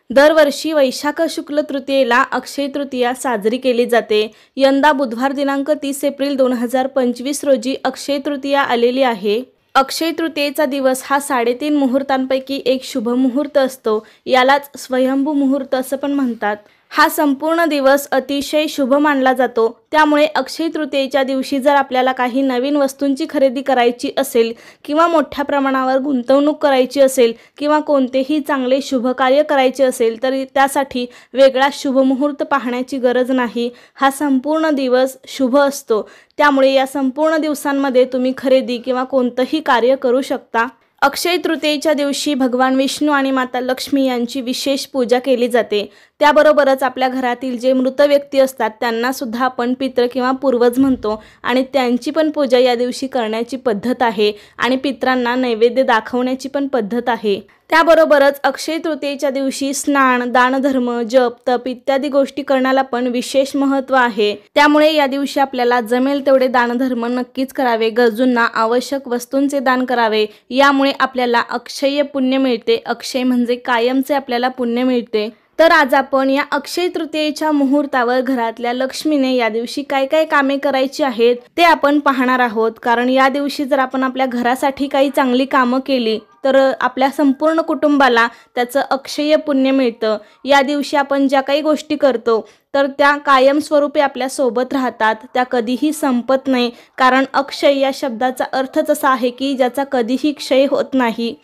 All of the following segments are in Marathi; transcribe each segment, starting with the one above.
दरवर्षी वैशाख शुक्ल तृतीयेला अक्षय तृतीया साजरी केली जाते। यंदा बुधवार दिनांक 30 एप्रिल 2025 रोजी अक्षय तृतीया आलेली आहे। अक्षय तृतीयेचा दिवस हा 3.5 मुहूर्तांपैकी एक शुभ मुहूर्त असतो। यालाच स्वयंभू मुहूर्त असं पण म्हणतात। हा संपूर्ण दिवस अतिशय शुभ मानला जातो। त्यामुळे अक्षय तृतीयेच्या दिवशी जर आपल्याला काही नवीन वस्तूंची खरेदी करायची असेल किंवा मोठ्या प्रमाणावर गुंतवणूक करायची असेल किंवा कोणतेही चांगले शुभ कार्य करायचे असेल तर त्यासाठी वेगळा शुभ मुहूर्त पाहण्याची गरज नाही। हा संपूर्ण दिवस शुभ असतो। त्यामुळे या संपूर्ण दिवसांमध्ये तुम्ही खरेदी किंवा कोणतेही कार्य करू शकता। अक्षय तृतीयेच्या दिवशी भगवान विष्णू आणि माता लक्ष्मी यांची विशेष पूजा केली जाते। त्याबरोबरच आपल्या घरातील जे मृत व्यक्ती असतात त्यांना सुद्धा आपण पितृ किंवा पूर्वज म्हणतो आणि त्यांची पण पूजा या दिवशी करण्याची पद्धत आहे आणि पितरांना नैवेद्य दाखवण्याची पण पद्धत आहे। त्याबरोबरच अक्षय तृतीयेच्या दिवशी स्नान, दानधर्म, जप, तप इत्यादी गोष्टी करण्याला पण विशेष महत्त्व आहे। त्यामुळे या दिवशी आपल्याला जमेल तेवढे दानधर्म नक्कीच करावे। गरजूंना आवश्यक वस्तूंचे दान करावे। यामुळे आपल्याला अक्षय पुण्य मिळते। अक्षय म्हणजे कायमचे आपल्याला पुण्य मिळते। तर आज आपण या अक्षय तृतीयेच्या मुहूर्तावर घरातल्या लक्ष्मीने या दिवशी काय काय कामे करायची आहेत ते आपण पाहणार आहोत। कारण या दिवशी जर आपण आपल्या घरासाठी काही चांगली कामं केली तर आपल्या संपूर्ण कुटुंबाला त्याचं अक्षय पुण्य मिळतं। या दिवशी आपण ज्या काही गोष्टी करतो तर त्या कायमस्वरूपी आपल्या सोबत राहतात, त्या कधीही संपत नाही। कारण अक्षय या शब्दाचा अर्थच असा आहे की ज्याचा कधीही क्षय होत नाही।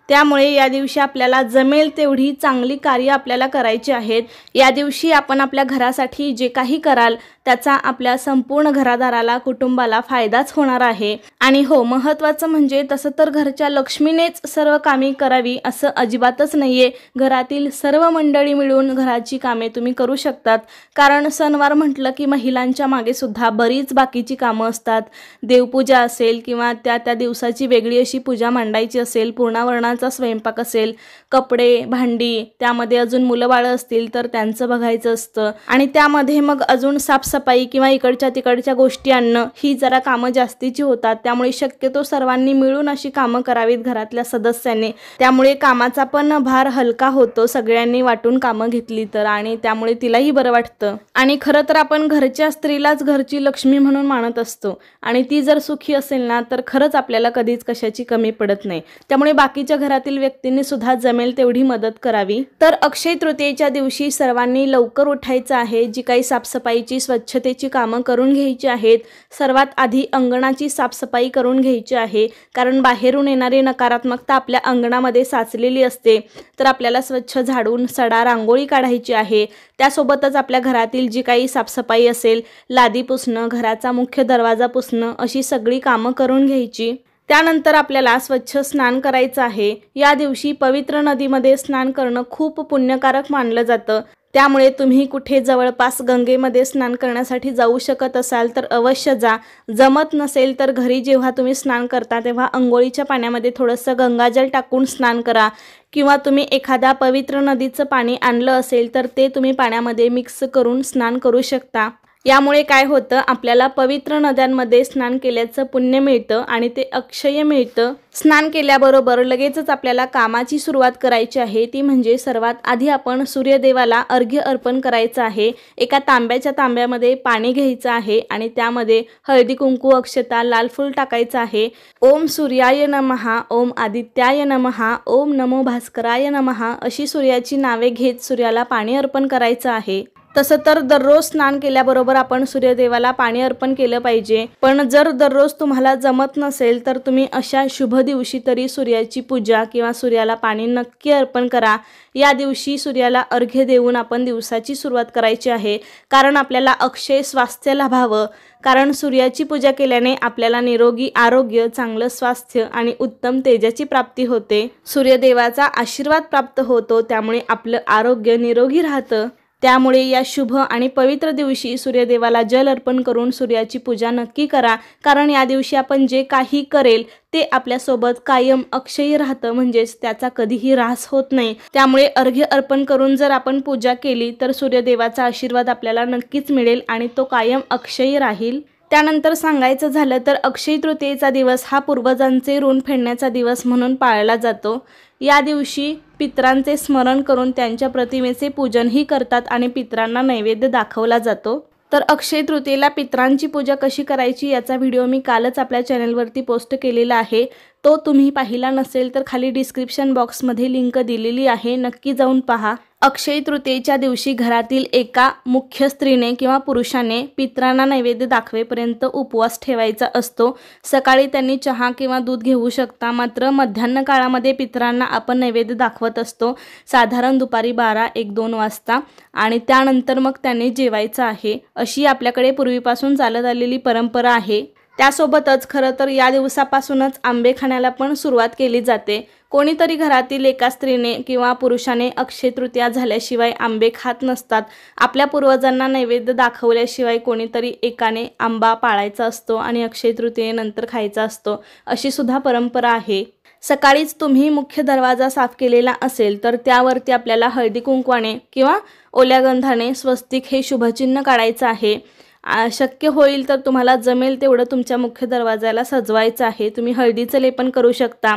त्यामुळे या दिवशी आपल्याला जमेल तेवढी चांगली कार्य आपल्याला करायची आहेत। या दिवशी आपण आपल्या घरासाठी जे काही कराल त्याचा आपल्या संपूर्ण घरादाराला, कुटुंबाला फायदाच होणार आहे। आणि हो, महत्त्वाचं म्हणजे तसं तर घरच्या लक्ष्मीनेच सर्व कामे करावी असं अजिबातच नाहीये। घरातील सर्व मंडळी मिळून घराची कामे तुम्ही करू शकतात। कारण सणवार म्हटलं की महिलांच्या मागे सुद्धा बरीच बाकीची कामं असतात। देवपूजा असेल किंवा त्या दिवसाची वेगळी अशी पूजा मांडायची असेल, पूर्णावरणाचा स्वयंपाक असेल, कपडे, भांडी, त्यामध्ये अजून मुलं बाळं असतील तर त्यांचं बघायचं असतं आणि त्यामध्ये मग अजून साफसफाई किंवा इकडच्या तिकडच्या गोष्टी आणणं ही जरा कामं जास्तीची होतात। त्यामुळे शक्यतो सर्वांनी मिळून अशी कामं करावीत घरातल्या सदस्यांनी। त्यामुळे कामाचा पण भार हलका होतो सगळ्यांनी वाटून कामं घेतली तर, आणि त्यामुळे तिलाही बरं वाटतं। आणि खरं तर आपण घरच्या स्त्रीलाच घरची लक्ष्मी म्हणून मानत असतो आणि ती जर सुखी असेल ना तर खरंच आपल्याला कधीच कशाची कमी पडत नाही। त्यामुळे बाकीच्या घरातील व्यक्तींनी सुद्धा जमेल तेवढी मदत करावी। तर अक्षय तृतीयेच्या दिवशी सर्वांनी लवकर उठायचं आहे। जी काही साफसफाईची, स्वच्छतेची कामं करून घ्यायची आहेत। सर्वात आधी अंगणाची साफसफाई करून घ्यायची आहे। कारण बाहेरून येणारी नकारात्मकता आपल्या अंगणामध्ये साचलेली असते। तर आपल्याला स्वच्छ झाडून सडा रांगोळी काढायची आहे। त्यासोबतच आपल्या घरातील जी काही साफसफाई असेल, लादी पुसणं, घराचा मुख्य दरवाजा पुसणं, अशी सगळी कामं करून घ्यायची। त्यानंतर आपल्याला स्वच्छ स्नान करायचं आहे। या दिवशी पवित्र नदीमध्ये स्नान करणं खूप पुण्यकारक मानलं जातं। त्यामुळे तुम्ही कुठे जवळपास गंगेमध्ये स्नान करण्यासाठी जाऊ शकत असाल तर अवश्य जा। जमत नसेल तर घरी जेव्हा तुम्ही स्नान करता तेव्हा अंघोळीच्या पाण्यामध्ये थोडंसं गंगाजल टाकून स्नान करा किंवा तुम्ही एखाद्या पवित्र नदीचं पाणी आणलं असेल तर ते तुम्ही पाण्यामध्ये मिक्स करून स्नान करू शकता। यामुळे काय होतं, आपल्याला पवित्र नद्यांमध्ये स्नान केल्याचं पुण्य मिळतं आणि ते अक्षय मिळतं। स्नान केल्याबरोबर लगेचच आपल्याला कामाची सुरुवात करायची आहे। ती म्हणजे सर्वात आधी आपण सूर्यदेवाला अर्घ्य अर्पण करायचं आहे। एका तांब्यामध्ये पाणी घ्यायचं आहे आणि त्यामध्ये हळदी कुंकू, अक्षता, लाल फूल टाकायचं आहे। ओम सूर्याय नमः, ओम आदित्याय नमः, ओम नमो भास्कराय नमः अशी सूर्याची नावे घेत सूर्याला पाणी अर्पण करायचं आहे। तसं तर दररोज स्नान केल्याबरोबर आपण सूर्यदेवाला पाणी अर्पण केलं पाहिजे। पण जर दररोज तुम्हाला जमत नसेल तर तुम्ही अशा शुभ दिवशी तरी सूर्याची पूजा किंवा सूर्याला पाणी नक्की अर्पण करा। या दिवशी सूर्याला अर्घ्य देऊन आपण दिवसाची सुरुवात करायची आहे। कारण आपल्याला अक्षय स्वास्थ्य लाभावं। कारण सूर्याची पूजा केल्याने आपल्याला निरोगी आरोग्य, चांगलं स्वास्थ्य आणि उत्तम तेजाची प्राप्ती होते। सूर्यदेवाचा आशीर्वाद प्राप्त होतो। त्यामुळे आपलं आरोग्य निरोगी राहतं। त्यामुळे या शुभ आणि पवित्र दिवशी सूर्यदेवाला जल अर्पण करून सूर्याची पूजा नक्की करा। कारण या दिवशी आपण जे काही करेल ते आपल्यासोबत कायम अक्षय राहतं, म्हणजेच त्याचा कधीही ऱ्हास होत नाही। त्यामुळे अर्घ्य अर्पण करून जर आपण पूजा केली तर सूर्यदेवाचा आशीर्वाद आपल्याला नक्कीच मिळेल आणि तो कायम अक्षय राहील। त्यानंतर सांगायचं झालं तर अक्षय तृतीयेचा दिवस हा पूर्वजांचे ऋण फेडण्याचा दिवस म्हणून पाळला जातो। या दिवशी पितरांचे स्मरण करून त्यांच्या प्रतिमेचे पूजनही करतात आणि पितरांना नैवेद्य दाखवला जातो। तर अक्षय तृतीयेला पितरांची पूजा कशी करायची याचा व्हिडिओ मी कालच आपल्या चॅनलवरती पोस्ट केलेला आहे। तो तुम्ही पाहिला नसेल तर खाली डिस्क्रिप्शन बॉक्समध्ये लिंक दिलेली आहे, नक्की जाऊन पहा। अक्षय तृतीयेच्या दिवशी घरातील एका मुख्य स्त्रीने किंवा पुरुषाने पितरांना नैवेद्य दाखवेपर्यंत उपवास ठेवायचा असतो। सकाळी त्यांनी चहा किंवा दूध घेऊ शकता, मात्र मध्यान्ह काळामध्ये पितरांना आपण नैवेद्य दाखवत असतो साधारण दुपारी 12-1-2 वाजता आणि त्यानंतर मग त्यांनी जेवायचं आहे, अशी आपल्याकडे पूर्वीपासून चालत आलेली परंपरा आहे। त्यासोबतच खरं तर या दिवसापासूनच आंबे खाण्याला पण सुरुवात केली जाते। कोणीतरी घरातील एका स्त्रीने किंवा पुरुषाने अक्षय तृतीया झाल्याशिवाय आंबे खात नसतात। आपल्या पूर्वजांना नैवेद्य दाखवल्याशिवाय कोणीतरी एकाने आंबा पाळायचा असतो आणि अक्षय तृतीयेनंतर खायचा असतो, अशी सुद्धा परंपरा आहे। सकाळीच तुम्ही मुख्य दरवाजा साफ केलेला असेल तर त्यावरती आपल्याला हळदी कुंकवाने किंवा ओल्या गंधाने स्वस्तिक हे शुभचिन्ह काढायचं आहे। शक्य होईल तर तुम्हाला जमेल तेवढं तुमच्या मुख्य दरवाजाला सजवायचं आहे। तुम्ही हळदीचं लेपन करू शकता,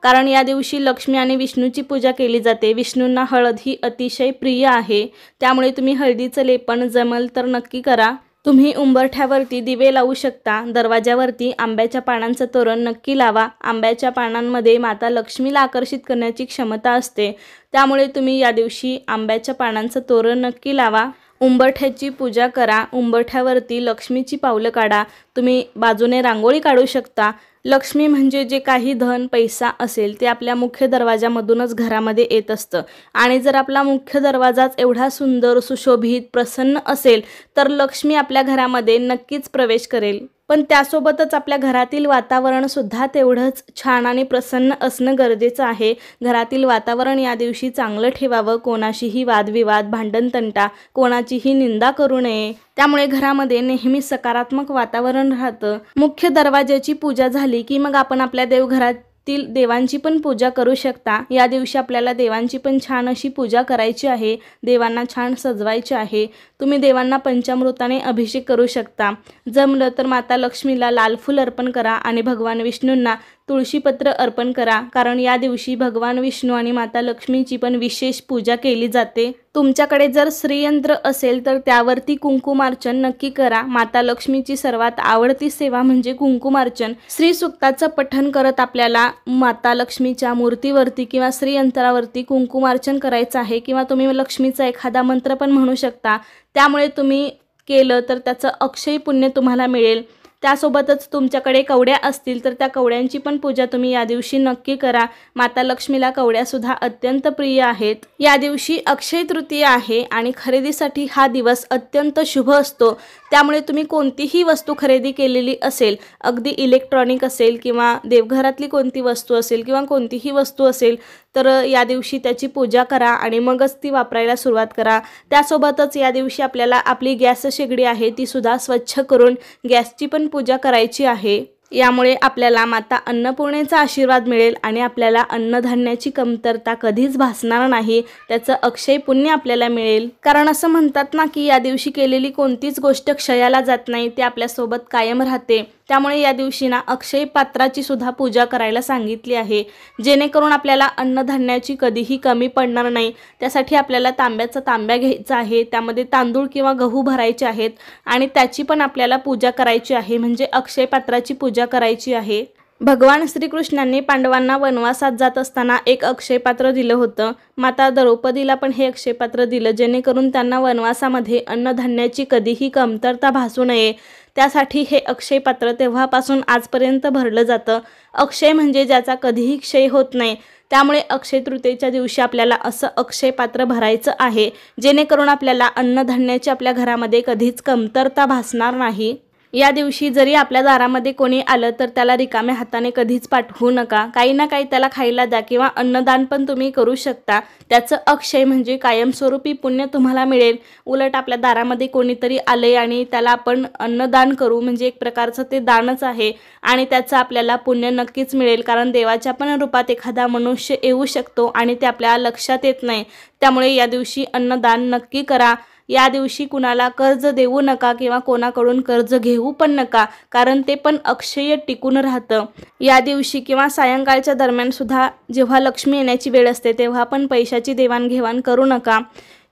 कारण या दिवशी लक्ष्मी आणि विष्णूची पूजा केली जाते। विष्णूंना हळद ही अतिशय प्रिय आहे, त्यामुळे तुम्ही हळदीचं लेपन जमेल तर नक्की करा। तुम्ही उंबरठ्यावरती दिवे लावू शकता। दरवाजावरती आंब्याच्या पानांचं तोरण नक्की लावा। आंब्याच्या पानांमध्ये माता लक्ष्मीला आकर्षित करण्याची क्षमता असते, त्यामुळे तुम्ही या दिवशी आंब्याच्या पानांचं तोरण नक्की लावा। उंबरठ्याची पूजा करा। उंबरठ्यावरती लक्ष्मीची पावलं काढा। तुम्ही बाजूने रांगोळी काढू शकता। लक्ष्मी म्हणजे जे काही धन पैसा असेल ते आपल्या मुख्य दरवाजामधूनच घरामध्ये येत असतं आणि जर आपला मुख्य दरवाजाच एवढा सुंदर सुशोभित प्रसन्न असेल तर लक्ष्मी आपल्या घरामध्ये नक्कीच प्रवेश करेल। पण त्यासोबतच आपल्या घरातील वातावरण सुद्धा तेवढंच छान आणि प्रसन्न असणं गरजेचं आहे। घरातील वातावरण या दिवशी चांगलं ठेवावं, कोणाशीही वादविवाद भांडणतंटा कोणाचीही निंदा करू नये, त्यामुळे घरामध्ये नेहमी सकारात्मक वातावरण राहतं। मुख्य दरवाजाची पूजा झाली की मग आपण आपल्या देवघरातील देवांची पण पूजा करू शकता। या दिवशी आपल्याला देवांची पण छान अशी पूजा करायची आहे, देवांना छान सजवायचे आहे। तुम्ही देवांना पंचामृताने अभिषेक करू शकता। जमलं तर माता लक्ष्मीला लाल फूल अर्पण करा आणि भगवान विष्णूंना तुळशीपत्र अर्पण करा, कारण या दिवशी भगवान विष्णू आणि माता लक्ष्मीची पण विशेष पूजा केली जाते। तुमच्याकडे जर श्रीयंत्र असेल तर त्यावरती कुंकुमार्चन नक्की करा। माता लक्ष्मीची सर्वात आवडती सेवा म्हणजे कुंकुमार्चन। श्री सूक्ताचं पठण करत आपल्याला माता लक्ष्मीच्या मूर्तीवरती किंवा श्रीयंत्रावरती कुंकुमार्चन करायचं आहे, किंवा तुम्ही लक्ष्मीचा एखादा मंत्र पण म्हणू शकता। त्यामुळे तुम्ही केलं तर त्याचं अक्षय पुण्य तुम्हाला मिळेल। त्यासोबतच तुमच्याकडे कवड्या असतील तर त्या कवड्यांची पण पूजा तुम्ही या दिवशी नक्की करा। माता लक्ष्मीला कवड्यासुद्धा अत्यंत प्रिय आहेत। या दिवशी अक्षय तृतीया आहे आणि खरेदीसाठी हा दिवस अत्यंत शुभ असतो, त्यामुळे तुम्ही कोणतीही वस्तू खरेदी केलेली असेल, अगदी इलेक्ट्रॉनिक असेल किंवा देवघरातली कोणती वस्तू असेल किंवा कोणतीही वस्तू असेल, तर या दिवशी त्याची पूजा करा आणि मगच ती वापरायला सुरुवात करा। त्यासोबतच या दिवशी आपल्याला आपली गॅस शेगडी आहे ती सुद्धा स्वच्छ करून गॅसची पण पूजा करायची आहे। यामुळे आपल्याला माता अन्नपूर्णेचा आशीर्वाद मिळेल आणि आपल्याला अन्नधान्याची कमतरता कधीच भासणार नाही, त्याचं अक्षय पुण्य आपल्याला मिळेल। कारण असं म्हणतात ना की या दिवशी केलेली कोणतीच गोष्ट क्षयाला जात नाही, ती आपल्यासोबत कायम राहते। त्यामुळे या दिवशी ना अक्षय पात्राची सुद्धा पूजा करायला सांगितली आहे, जेणेकरून आपल्याला अन्नधान्याची कधीही कमी पडणार नाही। त्यासाठी आपल्याला तांब्याचा तांब्या घ्यायचा आहे, त्यामध्ये तांदूळ किंवा गहू भरायचे आहेत आणि त्याची पण आपल्याला पूजा करायची आहे, म्हणजे अक्षय पात्राची पूजा करायची आहे। भगवान श्रीकृष्णांनी पांडवांना वनवासात जात असताना एक अक्षय पात्र दिलं होतं। माता द्रौपदीला पण हे अक्षय पात्र दिलं, जेणेकरून त्यांना वनवासामध्ये अन्नधान्याची कधीही कमतरता भासू नये। त्यासाठी हे अक्षय पात्र तेव्हापासून आजपर्यंत भरलं जातं। अक्षय म्हणजे ज्याचा कधीही क्षय होत नाही, त्यामुळे अक्षय तृतीयेच्या दिवशी आपल्याला असं अक्षय पात्र भरायचं आहे, जेणेकरून आपल्याला अन्नधान्याची आपल्या घरामध्ये कधीच कमतरता भासणार नाही। या दिवशी जरी आपल्या दारामध्ये कोणी आलं तर त्याला रिकाम्या हाताने कधीच पाठवू नका, काही ना काही त्याला खायला द्या किंवा अन्नदान पण तुम्ही करू शकता। त्याचं अक्षय म्हणजे कायमस्वरूपी पुण्य तुम्हाला मिळेल। उलट आपल्या दारामध्ये कोणीतरी आले आणि त्याला आपण अन्नदान करू म्हणजे एक प्रकारचं ते दानच आहे आणि त्याचं आपल्याला पुण्य नक्कीच मिळेल, कारण देवाच्या पण रूपात एखादा मनुष्य येऊ शकतो आणि ते आपल्या लक्षात येत नाही। त्यामुळे या दिवशी अन्नदान नक्की करा। या दिवशी कुणाला कर्ज देऊ नका किंवा कोणाकडून कर्ज घेऊ पण नका, कारण ते पण अक्षय टिकून राहतं। या दिवशी किंवा सायंकाळच्या दरम्यान सुद्धा जेव्हा लक्ष्मी येण्याची वेळ असते तेव्हा पण पैशाची देवाणघेवाण करू नका।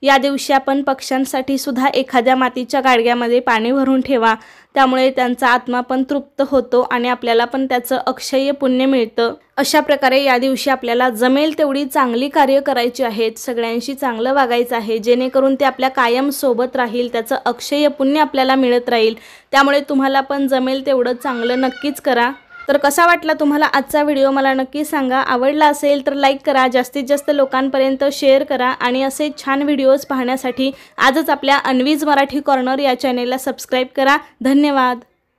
या दिवशी आपण पक्ष्यांसाठी सुद्धा एखाद्या मातीच्या गाडग्यामध्ये पाणी भरून ठेवा, त्यामुळे त्यांचा आत्मा पण तृप्त होतो आणि आपल्याला पण त्याचं अक्षय पुण्य मिळतं। अशा प्रकारे या दिवशी आपल्याला जमेल तेवढी चांगली कार्य करायची आहेत, सगळ्यांशी चांगलं वागायचं आहे, जेणेकरून ते आपल्या कायम सोबत राहील, त्याचं अक्षय पुण्य आपल्याला मिळत राहील। त्यामुळे तुम्हाला पण जमेल तेवढं चांगलं नक्कीच करा। तर कसा वाटला तुम्हाला आजचा व्हिडिओ मला नक्की सांगा। आवडला असेल तर लाईक करा, जास्तीत जास्त लोकांपर्यंत शेअर करा आणि असे छान व्हिडिओज पाहण्यासाठी आजच आपल्या अन्वीज मराठी कॉर्नर या चॅनेलला सबस्क्राईब करा। धन्यवाद।